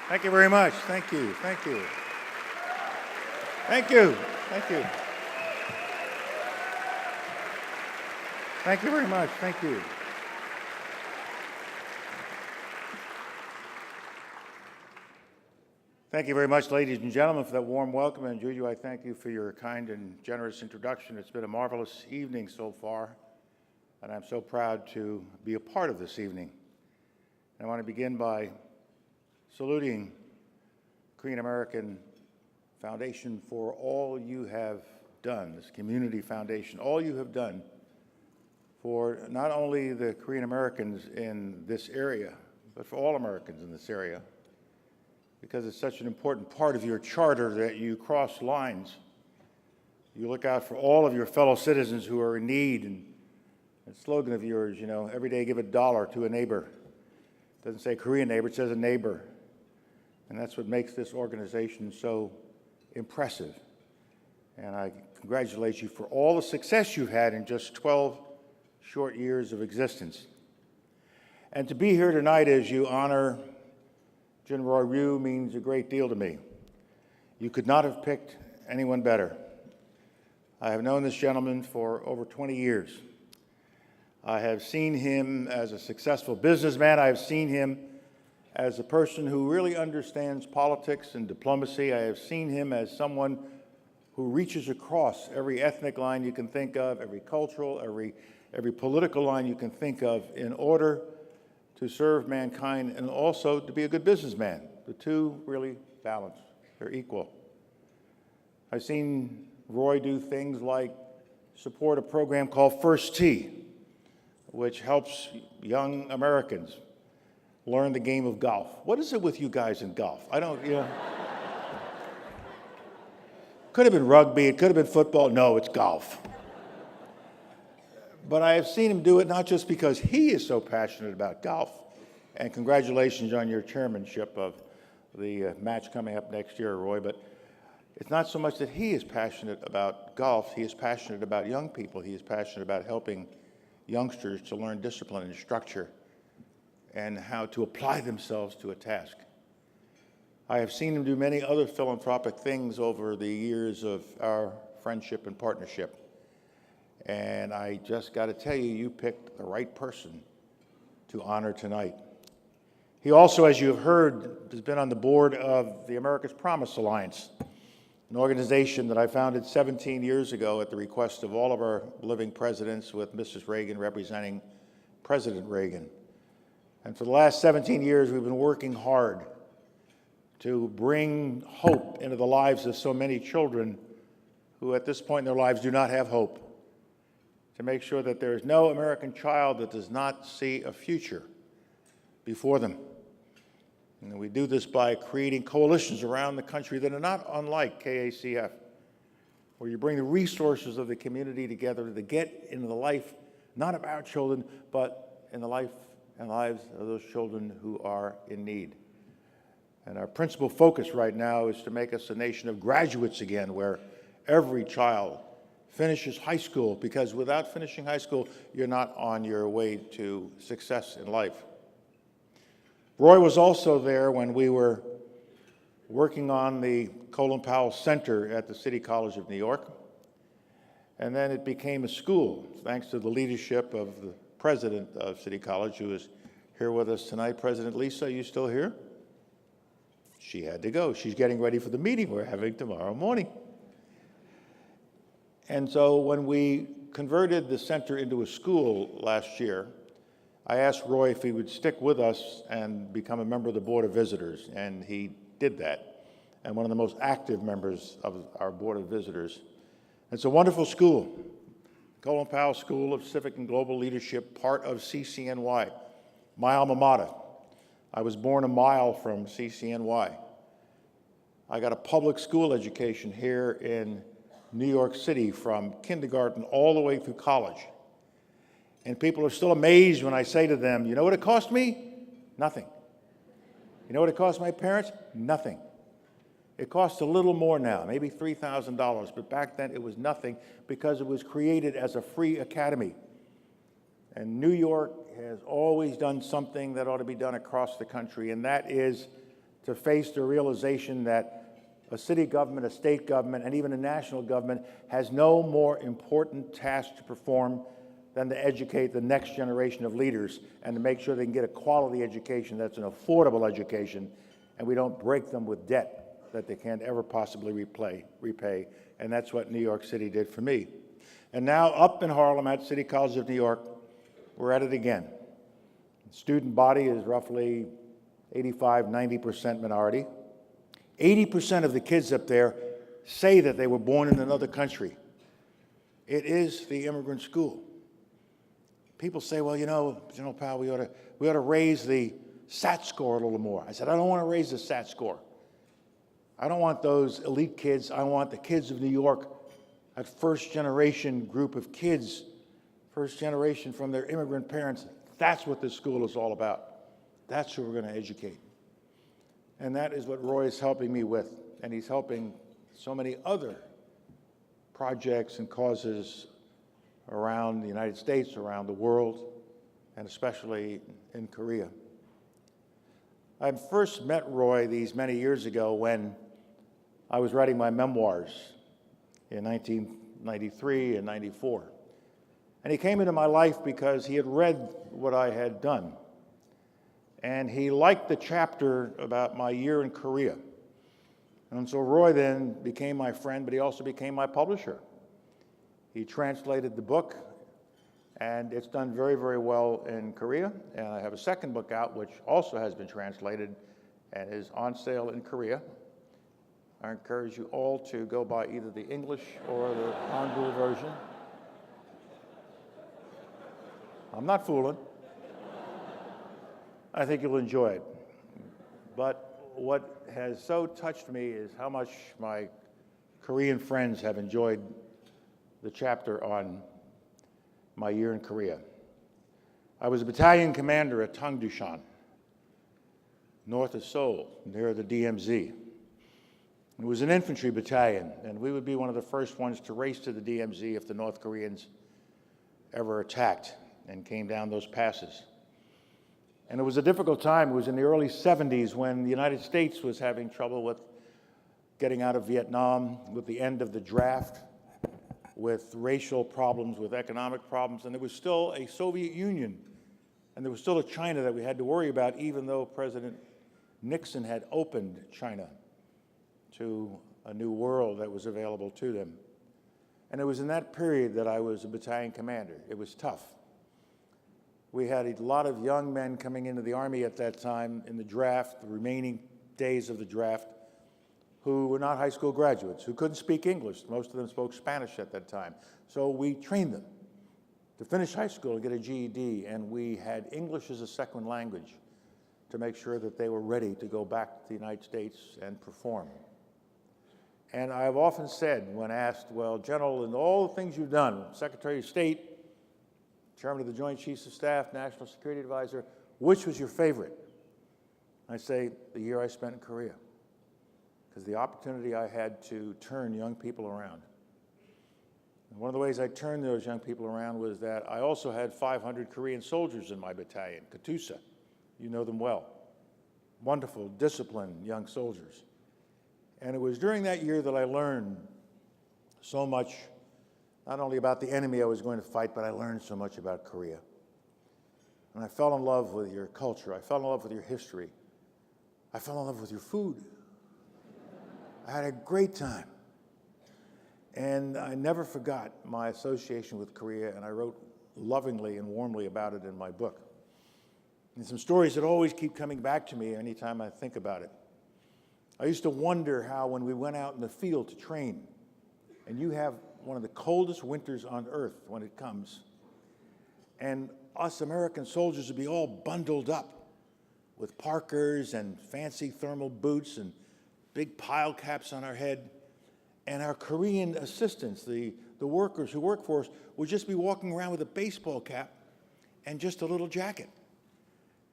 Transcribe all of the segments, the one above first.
Thank you very much. Thank you. Thank you. Thank you. Thank you. Thank you very much. Thank you. Thank you very much, ladies and gentlemen, for that warm welcome. And Juju, I thank you for your kind and generous introduction. It's been a marvelous evening so far, and I'm so proud to be a part of this evening. And I want to begin by saluting Korean American Foundation for all you have done, this community foundation, all you have done for not only the Korean Americans in this area, but for all Americans in this area, because it's such an important part of your charter that you cross lines. You look out for all of your fellow citizens who are in need, and the slogan of yours, you know, every day give $1 to a neighbor. It doesn't say Korean neighbor, it says a neighbor. And that's what makes this organization so impressive. And I congratulate you for all the success you've had in just 12 short years of existence. And to be here tonight as you honor General Ryu means a great deal to me. You could not have picked anyone better. I have known this gentleman for over 20 years. I have seen him as a successful businessman. I have seen him as a person who really understands politics and diplomacy. I have seen him as someone who reaches across every ethnic line you can think of, every cultural, every political line you can think of in order to serve mankind and also to be a good businessman. The two really balance, they're equal. I've seen Roy do things like support a program called First Tee, which helps young Americans learn the game of golf. What is it with you guys in golf? I don't, you know. Could have been rugby, it could have been football. No, it's golf. But I have seen him do it not just because he is so passionate about golf, and congratulations on your chairmanship of the match coming up next year, Roy, but it's not so much that he is passionate about golf, he is passionate about young people. He is passionate about helping youngsters to learn discipline and structure and how to apply themselves to a task. I have seen him do many other philanthropic things over the years of our friendship and partnership. And I just got to tell you, you picked the right person to honor tonight. He also, as you have heard, has been on the board of the America's Promise Alliance, an organization that I founded 17 years ago at the request of all of our living presidents, with Mrs. Reagan representing President Reagan. And for the last 17 years, we've been working hard to bring hope into the lives of so many children who at this point in their lives do not have hope, to make sure that there is no American child that does not see a future before them. And we do this by creating coalitions around the country that are not unlike KACF, where you bring the resources of the community together to get into the life, not of our children, but in the life and lives of those children who are in need. And our principal focus right now is to make us a nation of graduates again, where every child finishes high school, because without finishing high school, you're not on your way to success in life. Roy was also there when we were working on the Colin Powell Center at the City College of New York. And then it became a school, thanks to the leadership of the president of City College, who is here with us tonight. President Lisa, are you still here? She had to go. She's getting ready for the meeting we're having tomorrow morning. And so when we converted the center into a school last year, I asked Roy if he would stick with us and become a member of the Board of Visitors, and he did that, and one of the most active members of our Board of Visitors. It's a wonderful school, Colin Powell School of Civic and Global Leadership, part of CCNY, my alma mater. I was born a mile from CCNY. I got a public school education here in New York City from kindergarten all the way through college. And people are still amazed when I say to them, you know what it cost me? Nothing. You know what it cost my parents? Nothing. It costs a little more now, maybe $3,000, but back then it was nothing because it was created as a free academy. And New York has always done something that ought to be done across the country, and that is to face the realization that a city government, a state government, and even a national government has no more important task to perform than to educate the next generation of leaders and to make sure they can get a quality education that's an affordable education, and we don't break them with debt that they can't ever possibly repay. And that's what New York City did for me. And now up in Harlem at City College of New York, we're at it again. The student body is roughly 85–90% minority. 80% of the kids up there say that they were born in another country. It is the immigrant school. People say, well, General Powell, we ought to raise the SAT score a little more. I said, I don't want to raise the SAT score. I don't want those elite kids. I want the kids of New York, that first generation group of kids, first generation from their immigrant parents. That's what this school is all about. That's who we're going to educate. And that is what Roy is helping me with. And he's helping so many other projects and causes around the United States, around the world, and especially in Korea. I first met Roy these many years ago when I was writing my memoirs in 1993 and 94. And he came into my life because he had read what I had done. And he liked the chapter about my year in Korea. And so Roy then became my friend, but he also became my publisher. He translated the book, and it's done very, very well in Korea. And I have a second book out, which also has been translated and is on sale in Korea. I encourage you all to go buy either the English or the Hangul version. I'm not fooling. I think you'll enjoy it. But what has so touched me is how much my Korean friends have enjoyed the chapter on my year in Korea. I was a battalion commander at Tangdushan, north of Seoul, near the DMZ. It was an infantry battalion, and we would be one of the first ones to race to the DMZ if the North Koreans ever attacked and came down those passes. And it was a difficult time. It was in the early 70s when the United States was having trouble with getting out of Vietnam, with the end of the draft, with racial problems, with economic problems, and there was still a Soviet Union, and there was still a China that we had to worry about, even though President Nixon had opened China to a new world that was available to them. And it was in that period that I was a battalion commander. It was tough. We had a lot of young men coming into the Army at that time in the draft, the remaining days of the draft, who were not high school graduates, who couldn't speak English. Most of them spoke Spanish at that time. So we trained them to finish high school and get a GED, and we had English as a second language to make sure that they were ready to go back to the United States and perform. And I've often said, when asked, well, General, in all the things you've done, Secretary of State, Chairman of the Joint Chiefs of Staff, National Security Advisor, which was your favorite? I say, the year I spent in Korea, because the opportunity I had to turn young people around. And one of the ways I turned those young people around was that I also had 500 Korean soldiers in my battalion, Katusa. You know them well. Wonderful, disciplined young soldiers. And it was during that year that I learned so much, not only about the enemy I was going to fight, but I learned so much about Korea. And I fell in love with your culture. I fell in love with your history. I fell in love with your food. I had a great time. And I never forgot my association with Korea, and I wrote lovingly and warmly about it in my book. And some stories that always keep coming back to me anytime I think about it. I used to wonder how when we went out in the field to train, and you have one of the coldest winters on earth when it comes, and us American soldiers would be all bundled up with parkers and fancy thermal boots and big pile caps on our head, and our Korean assistants, the workers who work for us, would just be walking around with a baseball cap and just a little jacket.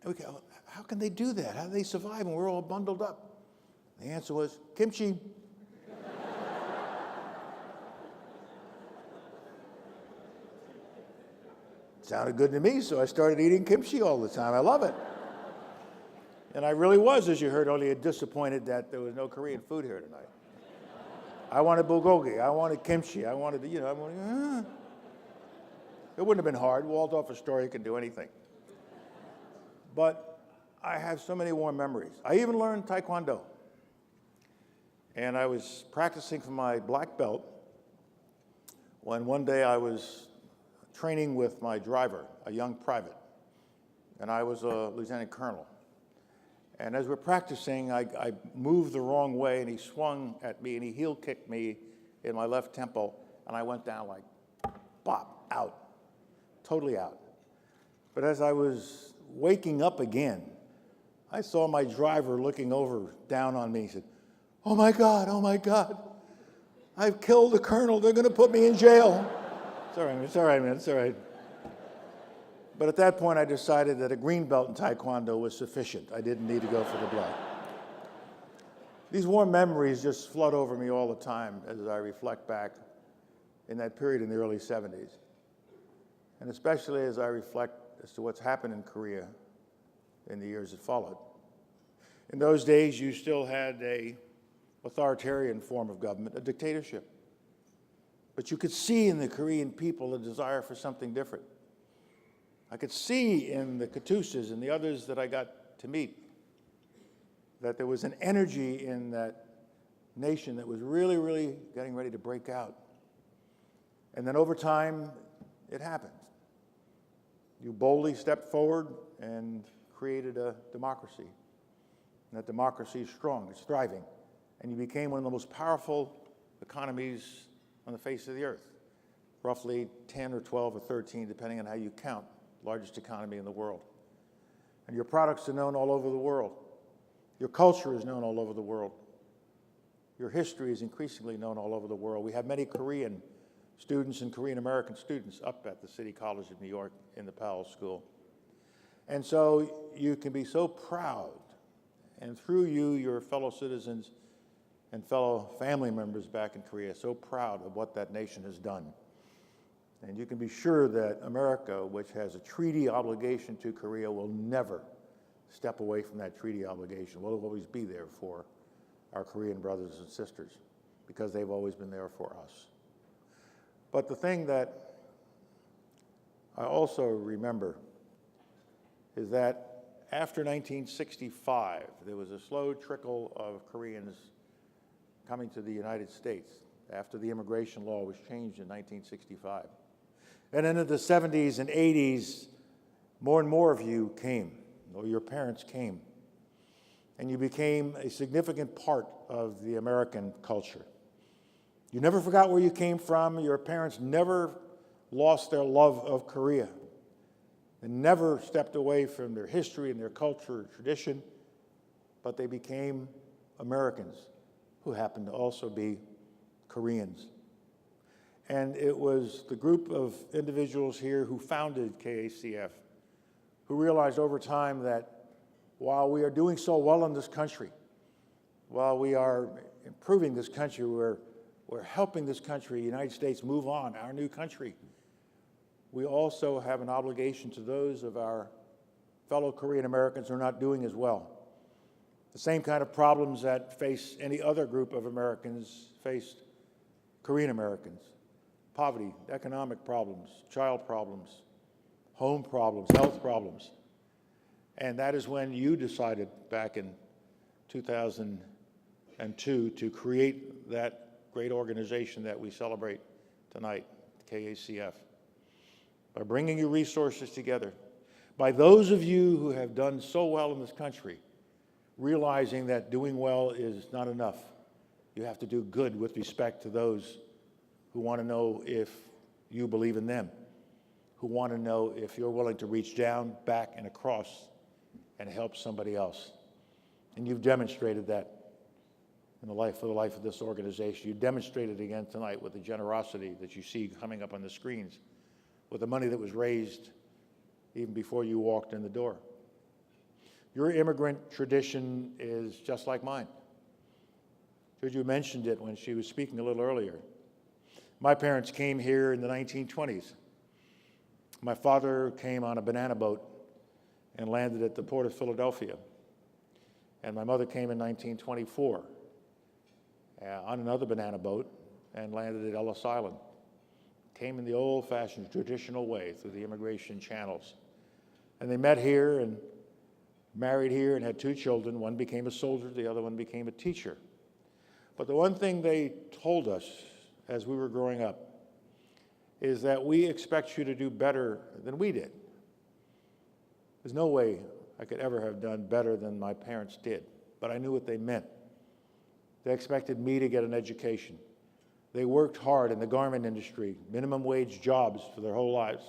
And we go, how can they do that? How do they survive when we're all bundled up? The answer was kimchi. Sounded good to me, so I started eating kimchi all the time. I love it. And I really was, as you heard earlier, disappointed that there was no Korean food here tonight. I wanted bulgogi, I wanted kimchi, I wanted, It wouldn't have been hard. Waldorf, Astoria can do anything. But I have so many warm memories. I even learned Taekwondo. And I was practicing for my black belt when one day I was training with my driver, a young private, and I was a lieutenant colonel. And as we're practicing, I moved the wrong way, and he swung at me, and he heel kicked me in my left temple, and I went down like, bop, out, totally out. But as I was waking up again, I saw my driver looking over, down on me. He said, oh my God, I've killed the colonel. They're going to put me in jail. It's all right, man, it's all right. But at that point, I decided that a green belt in Taekwondo was sufficient. I didn't need to go for the black. These warm memories just flood over me all the time as I reflect back in that period in the early 70s. And especially as I reflect as to what's happened in Korea in the years that followed. In those days, you still had an authoritarian form of government, a dictatorship. But you could see in the Korean people a desire for something different. I could see in the Katusas and the others that I got to meet that there was an energy in that nation that was really, really getting ready to break out. And then over time, it happened. You boldly stepped forward and created a democracy. And that democracy is strong, it's thriving. And you became one of the most powerful economies on the face of the earth. Roughly 10 or 12 or 13, depending on how you count, largest economy in the world. And your products are known all over the world. Your culture is known all over the world. Your history is increasingly known all over the world. We have many Korean students and Korean American students up at the City College of New York in the Powell School. And so you can be so proud, and through you, your fellow citizens and fellow family members back in Korea, so proud of what that nation has done. And you can be sure that America, which has a treaty obligation to Korea, will never step away from that treaty obligation. We'll always be there for our Korean brothers and sisters because they've always been there for us. But the thing that I also remember is that after 1965, there was a slow trickle of Koreans coming to the United States after the immigration law was changed in 1965. And then in the 70s and 80s, more and more of you came, or your parents came, and you became a significant part of the American culture. You never forgot where you came from. Your parents never lost their love of Korea. They never stepped away from their history and their culture and tradition, but they became Americans who happened to also be Koreans. And it was the group of individuals here who founded KACF who realized over time that while we are doing so well in this country, while we are improving this country, we're helping this country, the United States, move on, our new country, we also have an obligation to those of our fellow Korean Americans who are not doing as well. The same kind of problems that face any other group of Americans faced Korean Americans. Poverty, economic problems, child problems, home problems, health problems. And that is when you decided back in 2002 to create that great organization that we celebrate tonight, KACF. By bringing your resources together, by those of you who have done so well in this country, realizing that doing well is not enough. You have to do good with respect to those who want to know if you believe in them, who want to know if you're willing to reach down, back, and across and help somebody else. And you've demonstrated that in the life of this organization. You demonstrated again tonight with the generosity that you see coming up on the screens, with the money that was raised even before you walked in the door. Your immigrant tradition is just like mine. Juju mentioned it when she was speaking a little earlier. My parents came here in the 1920s. My father came on a banana boat and landed at the port of Philadelphia. And my mother came in 1924 on another banana boat and landed at Ellis Island. Came in the old-fashioned, traditional way through the immigration channels. And they met here and married here and had 2 children. One became a soldier, the other one became a teacher. But the one thing they told us as we were growing up is that we expect you to do better than we did. There's no way I could ever have done better than my parents did, but I knew what they meant. They expected me to get an education. They worked hard in the garment industry, minimum wage jobs for their whole lives.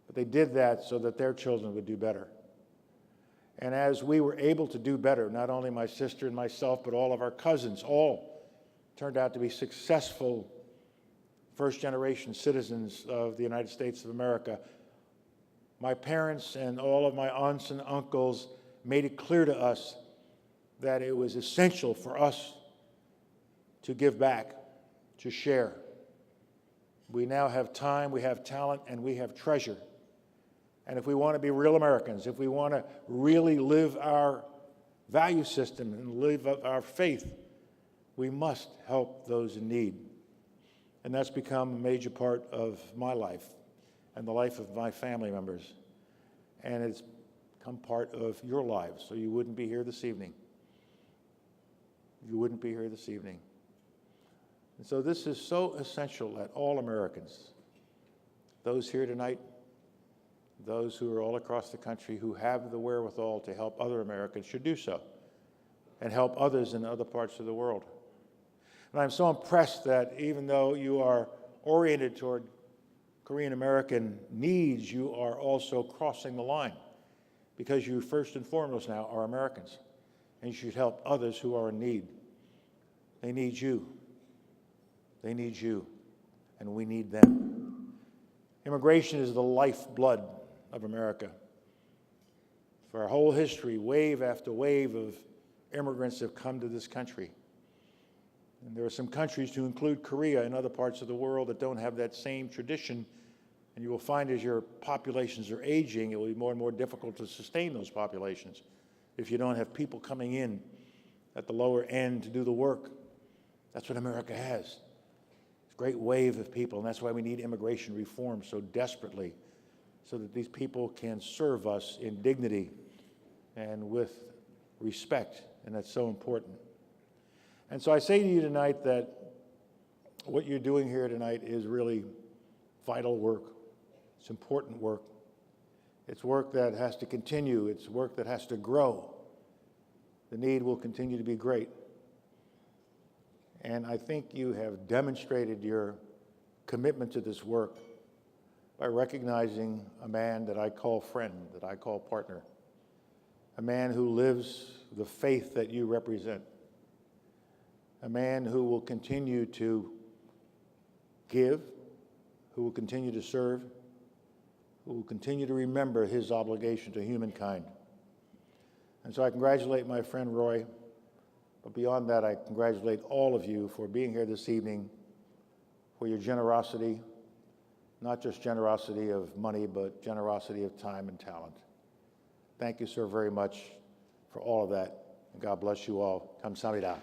But they did that so that their children would do better. And as we were able to do better, not only my sister and myself, but all of our cousins, all turned out to be successful first-generation citizens of the United States of America. My parents and all of my aunts and uncles made it clear to us that it was essential for us to give back, to share. We now have time, we have talent, and we have treasure. And if we want to be real Americans, if we want to really live our value system and live our faith, we must help those in need. And that's become a major part of my life and the life of my family members. And it's become part of your lives, so you wouldn't be here this evening. You wouldn't be here this evening. And so this is so essential that all Americans, those here tonight, those who are all across the country who have the wherewithal to help other Americans should do so and help others in other parts of the world. And I'm so impressed that even though you are oriented toward Korean American needs, you are also crossing the line because you first and foremost now are Americans and you should help others who are in need. They need you. They need you, and we need them. Immigration is the lifeblood of America. For our whole history, wave after wave of immigrants have come to this country. And there are some countries, to include Korea and other parts of the world, that don't have that same tradition. And you will find as your populations are aging, it will be more and more difficult to sustain those populations if you don't have people coming in at the lower end to do the work. That's what America has. It's a great wave of people, and that's why we need immigration reform so desperately, so that these people can serve us in dignity and with respect, and that's so important. And so I say to you tonight that what you're doing here tonight is really vital work. It's important work. It's work that has to continue. It's work that has to grow. The need will continue to be great. And I think you have demonstrated your commitment to this work by recognizing a man that I call friend, that I call partner, a man who lives the faith that you represent, a man who will continue to give, who will continue to serve, who will continue to remember his obligation to humankind. And so I congratulate my friend Roy, but beyond that, I congratulate all of you for being here this evening, for your generosity, not just generosity of money, but generosity of time and talent. Thank you, sir, very much for all of that, and God bless you all. Kamsahamnida.